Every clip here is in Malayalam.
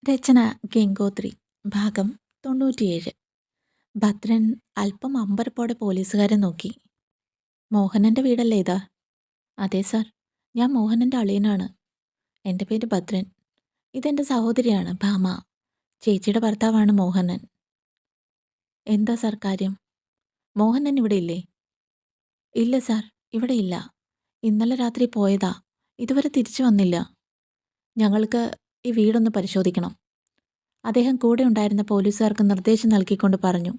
രചന ഗംഗോത്രി. ഭാഗം 97. ഭദ്രൻ അല്പം അമ്പരപ്പോടെ പോലീസുകാരെ നോക്കി. മോഹനന്റെ വീടല്ലേ ഇതാ? അതെ സാർ, ഞാൻ മോഹനന്റെ അളിയനാണ്. എൻ്റെ പേര് ഭദ്രൻ. ഇതെൻ്റെ സഹോദരിയാണ് ഭാമ. ചേച്ചിയുടെ ഭർത്താവാണ് മോഹനൻ. എന്താ സാർ കാര്യം? മോഹനൻ ഇവിടെ ഇല്ലേ? ഇല്ല സാർ, ഇവിടെ ഇല്ല. ഇന്നലെ രാത്രി പോയതാ, ഇതുവരെ തിരിച്ചു വന്നില്ല. ഞങ്ങൾക്ക് ഈ വീടൊന്ന് പരിശോധിക്കണം. അദ്ദേഹം കൂടെ ഉണ്ടായിരുന്ന പോലീസുകാർക്ക് നിർദ്ദേശം നൽകിക്കൊണ്ട് പറഞ്ഞു.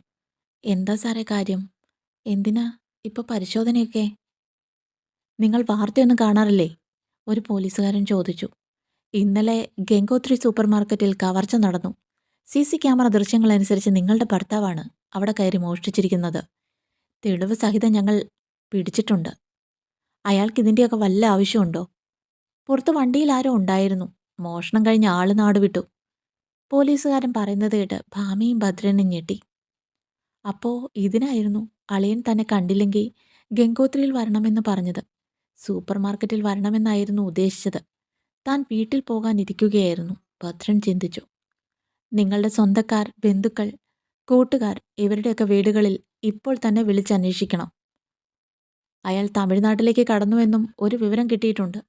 എന്താ സാറേ കാര്യം? എന്തിനാ ഇപ്പൊ പരിശോധനയൊക്കെ? നിങ്ങൾ വാർത്തയൊന്നും കാണാറില്ലേ? ഒരു പോലീസുകാരൻ ചോദിച്ചു. ഇന്നലെ ഗംഗോത്രി സൂപ്പർ മാർക്കറ്റിൽ കവർച്ച നടന്നു. CC ക്യാമറ ദൃശ്യങ്ങളനുസരിച്ച് നിങ്ങളുടെ ഭർത്താവാണ് അവിടെ കയറി മോഷ്ടിച്ചിരിക്കുന്നത്. തെളിവ് സഹിതം ഞങ്ങൾ പിടിച്ചിട്ടുണ്ട്. അയാൾക്ക് ഇതിൻ്റെയൊക്കെ വല്ല ആവശ്യമുണ്ടോ? പുറത്ത് വണ്ടിയിൽ ആരോ ഉണ്ടായിരുന്നു. മോഷണം കഴിഞ്ഞ് ആള് നാട് വിട്ടു. പോലീസുകാരൻ പറയുന്നത് കേട്ട് ഭാമിയും ഭദ്രനും ഞെട്ടി. അപ്പോ ഇതിനായിരുന്നു അളിയൻ തന്നെ കണ്ടില്ലെങ്കിൽ ഗംഗോത്രിയിൽ വരണമെന്ന് പറഞ്ഞത്. സൂപ്പർ മാർക്കറ്റിൽ വരണമെന്നായിരുന്നു ഉദ്ദേശിച്ചത്. താൻ വീട്ടിൽ പോകാനിരിക്കുകയായിരുന്നു. ഭദ്രൻ ചിന്തിച്ചു. നിങ്ങളുടെ സ്വന്തക്കാർ, ബന്ധുക്കൾ, കൂട്ടുകാർ ഇവരുടെയൊക്കെ വീടുകളിൽ ഇപ്പോൾ തന്നെ വിളിച്ചന്വേഷിക്കണം. അയാൾ തമിഴ്നാട്ടിലേക്ക് കടന്നുവെന്നും ഒരു വിവരം കിട്ടിയിട്ടുണ്ട്.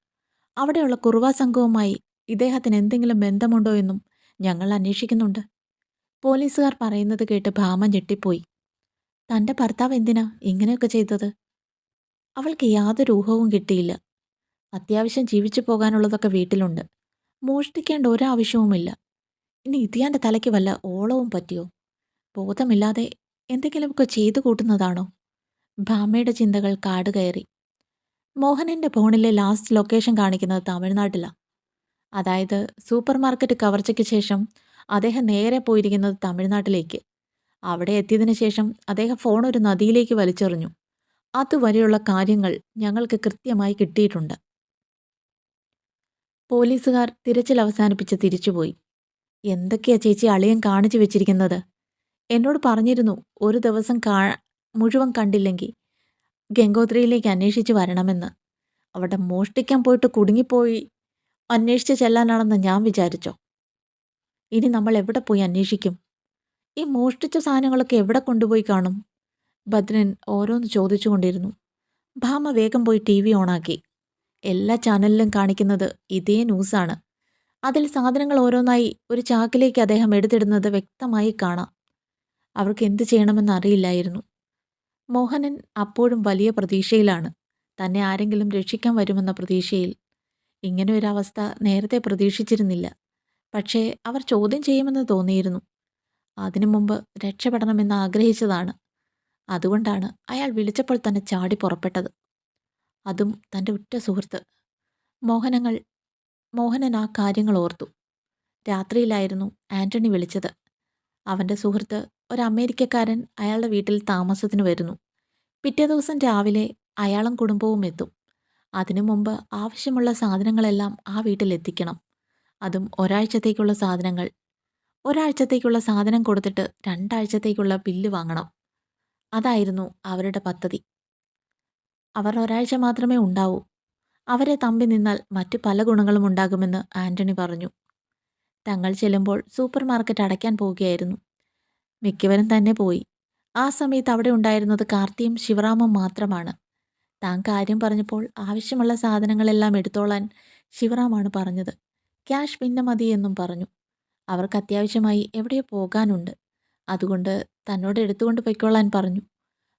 അവിടെയുള്ള കുറുവാ സംഘവുമായി ഇദ്ദേഹത്തിന് എന്തെങ്കിലും ബന്ധമുണ്ടോ എന്നും ഞങ്ങൾ അന്വേഷിക്കുന്നുണ്ട്. പോലീസുകാർ പറയുന്നത് കേട്ട് ഭാമ ഞെട്ടിപ്പോയി. തൻ്റെ ഭർത്താവ് എന്തിനാ ഇങ്ങനെയൊക്കെ ചെയ്തത്? അവൾക്ക് യാതൊരു ഊഹവും കിട്ടിയില്ല. അത്യാവശ്യം ജീവിച്ചു പോകാനുള്ളതൊക്കെ വീട്ടിലുണ്ട്. മോഷ്ടിക്കേണ്ട ഒരാവശ്യവുമില്ല. ഇനി ഇതിയാൻ്റെ തലയ്ക്ക് വല്ല ഓളവും പറ്റിയോ? ബോധമില്ലാതെ എന്തെങ്കിലുമൊക്കെ ചെയ്തു കൂട്ടുന്നതാണോ? ഭാമയുടെ ചിന്തകൾ കാടുകയറി. മോഹനന്റെ ഫോണിലെ ലാസ്റ്റ് ലൊക്കേഷൻ കാണിക്കുന്നത് തമിഴ്നാട്ടിലാണ്. അതായത് സൂപ്പർ മാർക്കറ്റ് കവർച്ചയ്ക്ക് ശേഷം അദ്ദേഹം നേരെ പോയിരിക്കുന്നത് തമിഴ്നാട്ടിലേക്ക്. അവിടെ എത്തിയതിനു ശേഷം അദ്ദേഹം ഫോൺ ഒരു നദിയിലേക്ക് വലിച്ചെറിഞ്ഞു. അതുവരെയുള്ള കാര്യങ്ങൾ ഞങ്ങൾക്ക് കൃത്യമായി കിട്ടിയിട്ടുണ്ട്. പോലീസുകാർ തിരച്ചിൽ അവസാനിപ്പിച്ച് തിരിച്ചുപോയി. എന്തൊക്കെയാ ചേച്ചി അളിയൻ കാണിച്ചു വെച്ചിരിക്കുന്നത്? എന്നോട് പറഞ്ഞിരുന്നു ഒരു ദിവസം മുഴുവൻ കണ്ടില്ലെങ്കിൽ ഗംഗോത്രിയിലേക്ക് അന്വേഷിച്ച് വരണമെന്ന്. അവിടെ മോഷ്ടിക്കാൻ പോയിട്ട് കുടുങ്ങിപ്പോയി അന്വേഷിച്ച് ചെല്ലാനാണെന്ന് ഞാൻ വിചാരിച്ചോ? ഇനി നമ്മൾ എവിടെ പോയി അന്വേഷിക്കും? ഈ മോഷ്ടിച്ച സാധനങ്ങളൊക്കെ എവിടെ കൊണ്ടുപോയി കാണും? ഭദ്രൻ ഓരോന്ന് ചോദിച്ചുകൊണ്ടിരുന്നു. ഭാമ വേഗം പോയി TV ഓണാക്കി. എല്ലാ ചാനലിലും കാണിക്കുന്നത് ഇതേ ന്യൂസാണ്. അതിൽ സാധനങ്ങൾ ഓരോന്നായി ഒരു ചാക്കിലേക്ക് അദ്ദേഹം എടുത്തിടുന്നത് വ്യക്തമായി കാണാം. അവർക്ക് എന്ത് ചെയ്യണമെന്ന് അറിയില്ലായിരുന്നു. മോഹനൻ അപ്പോഴും വലിയ പ്രതീക്ഷയിലാണ്. തന്നെ ആരെങ്കിലും രക്ഷിക്കാൻ വരുമെന്ന പ്രതീക്ഷയിൽ. ഇങ്ങനെ ഒരു അവസ്ഥ നേരത്തെ പ്രതീക്ഷിച്ചിരുന്നില്ല. പക്ഷേ അവർ ചോദ്യം ചെയ്യുമെന്ന് തോന്നിയിരുന്നു. അതിനു മുമ്പ് രക്ഷപ്പെടണമെന്ന് ആഗ്രഹിച്ചതാണ്. അതുകൊണ്ടാണ് അയാൾ വിളിച്ചപ്പോൾ തന്നെ ചാടി പുറപ്പെട്ടത്. അതും തൻ്റെ ഉറ്റ സുഹൃത്ത്. മോഹനൻ ആ കാര്യങ്ങൾ ഓർത്തു. രാത്രിയിലായിരുന്നു ആന്റണി വിളിച്ചത്. അവൻ്റെ സുഹൃത്ത് ഒരു അമേരിക്കക്കാരൻ അയാളുടെ വീട്ടിൽ താമസത്തിന് വരുന്നു. പിറ്റേ ദിവസം രാവിലെ അയാളും കുടുംബവും എത്തും. അതിനു മുമ്പ് ആവശ്യമുള്ള സാധനങ്ങളെല്ലാം ആ വീട്ടിലെത്തിക്കണം. അതും ഒരാഴ്ചത്തേക്കുള്ള സാധനങ്ങൾ. ഒരാഴ്ചത്തേക്കുള്ള സാധനം കൊടുത്തിട്ട് 2 ആഴ്ചത്തേക്കുള്ള ബില്ല് വാങ്ങണം. അതായിരുന്നു അവരുടെ പദ്ധതി. അവർ ഒരാഴ്ച മാത്രമേ ഉണ്ടാവൂ. അവരെ തമ്പി നിന്നാൽ മറ്റു പല ഗുണങ്ങളും ഉണ്ടാകുമെന്ന് ആന്റണി പറഞ്ഞു. തങ്ങൾ ചെല്ലുമ്പോൾ സൂപ്പർ മാർക്കറ്റ് അടയ്ക്കാൻ പോവുകയായിരുന്നു. മിക്കവരും തന്നെ പോയി. ആ സമയത്ത് അവിടെ ഉണ്ടായിരുന്നത് കാർത്തിയും ശിവറാമും മാത്രമാണ്. താൻ കാര്യം പറഞ്ഞപ്പോൾ ആവശ്യമുള്ള സാധനങ്ങളെല്ലാം എടുത്തോളാൻ ശിവറാമാണ് പറഞ്ഞത്. ക്യാഷ് പിന്നെ മതി എന്നും പറഞ്ഞു. അവർക്ക് അത്യാവശ്യമായി എവിടെയോ പോകാനുണ്ട്. അതുകൊണ്ട് തന്നോട് എടുത്തുകൊണ്ട് പൊയ്ക്കൊള്ളാൻ പറഞ്ഞു.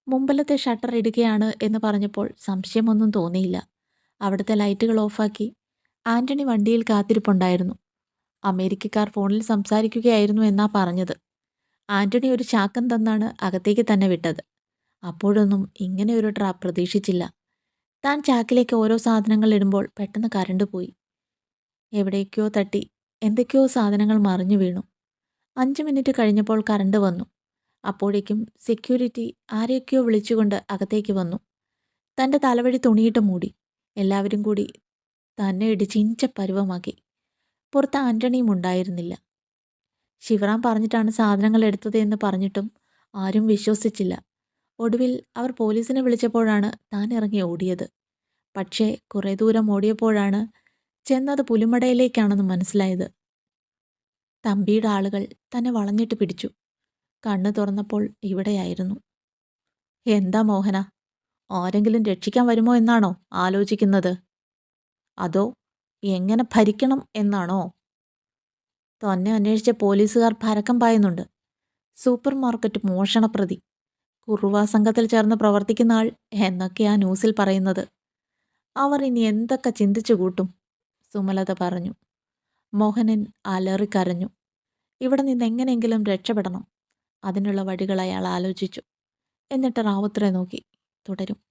മുമ്പിലത്തെ ഷട്ടർ ഇടുകയാണ് എന്ന് പറഞ്ഞപ്പോൾ സംശയമൊന്നും തോന്നിയില്ല. അവിടുത്തെ ലൈറ്റുകൾ ഓഫാക്കി. ആന്റണി വണ്ടിയിൽ കാത്തിരിപ്പുണ്ടായിരുന്നു. അമേരിക്കക്കാർ ഫോണിൽ സംസാരിക്കുകയായിരുന്നു എന്നാ പറഞ്ഞത്. ആന്റണി ഒരു ചാക്കം തന്നാണ് അകത്തേക്ക് തന്നെ വിട്ടത്. അപ്പോഴൊന്നും ഇങ്ങനെ ഒരു ട്രാപ്പ് പ്രതീക്ഷിച്ചില്ല. താൻ ചാക്കിലേക്ക് ഓരോ സാധനങ്ങൾ ഇടുമ്പോൾ പെട്ടെന്ന് കരണ്ട് പോയി. എവിടേക്കോ തട്ടി എന്തൊക്കെയോ സാധനങ്ങൾ മറിഞ്ഞു വീണു. 5 മിനിറ്റ് കഴിഞ്ഞപ്പോൾ കരണ്ട് വന്നു. അപ്പോഴേക്കും സെക്യൂരിറ്റി ആരെയൊക്കെയോ വിളിച്ചുകൊണ്ട് അകത്തേക്ക് വന്നു. തൻ്റെ തലവഴി തുണിയിട്ട് മൂടി. എല്ലാവരും കൂടി തന്നെ ഇടിച്ച് ഇഞ്ച പരുവമാക്കി. പുറത്ത് ആന്റണിയും ഉണ്ടായിരുന്നില്ല. ശിവറാം പറഞ്ഞിട്ടാണ് സാധനങ്ങൾ എടുത്തത് എന്ന് പറഞ്ഞിട്ടും ആരും വിശ്വസിച്ചില്ല. ഒടുവിൽ അവർ പോലീസിനെ വിളിച്ചപ്പോഴാണ് താൻ ഇറങ്ങി ഓടിയത്. പക്ഷേ കുറേ ദൂരം ഓടിയപ്പോഴാണ് ചെന്നത് പുലിമടയിലേക്കാണെന്ന് മനസ്സിലായത്. തമ്പിയുടെ ആളുകൾ തന്നെ വളഞ്ഞിട്ട് പിടിച്ചു. കണ്ണു തുറന്നപ്പോൾ ഇവിടെയായിരുന്നു. എന്താ മോഹന, ആരെങ്കിലും രക്ഷിക്കാൻ വരുമോ എന്നാണോ ആലോചിക്കുന്നത്? അതോ എങ്ങനെ ഭരിക്കണം എന്നാണോ? തന്നെ അന്വേഷിച്ച പോലീസുകാർ പരക്കം പായുന്നുണ്ട്. സൂപ്പർ മാർക്കറ്റ് മോഷണപ്രതി, കുറുവാ സംഘത്തിൽ ചേർന്ന് പ്രവർത്തിക്കുന്ന ആൾ എന്നൊക്കെയാ ന്യൂസിൽ പറയുന്നത്. അവർ ഇനി എന്തൊക്കെ ചിന്തിച്ചു കൂട്ടും? സുമലത പറഞ്ഞു. മോഹനൻ അലറിക്കരഞ്ഞു. ഇവിടെ നിന്ന് എങ്ങനെയെങ്കിലും രക്ഷപ്പെടണം. അതിനുള്ള വഴികൾ അയാൾ ആലോചിച്ചു. എന്നിട്ട് റാവുത്തറെ നോക്കി. തുടരും.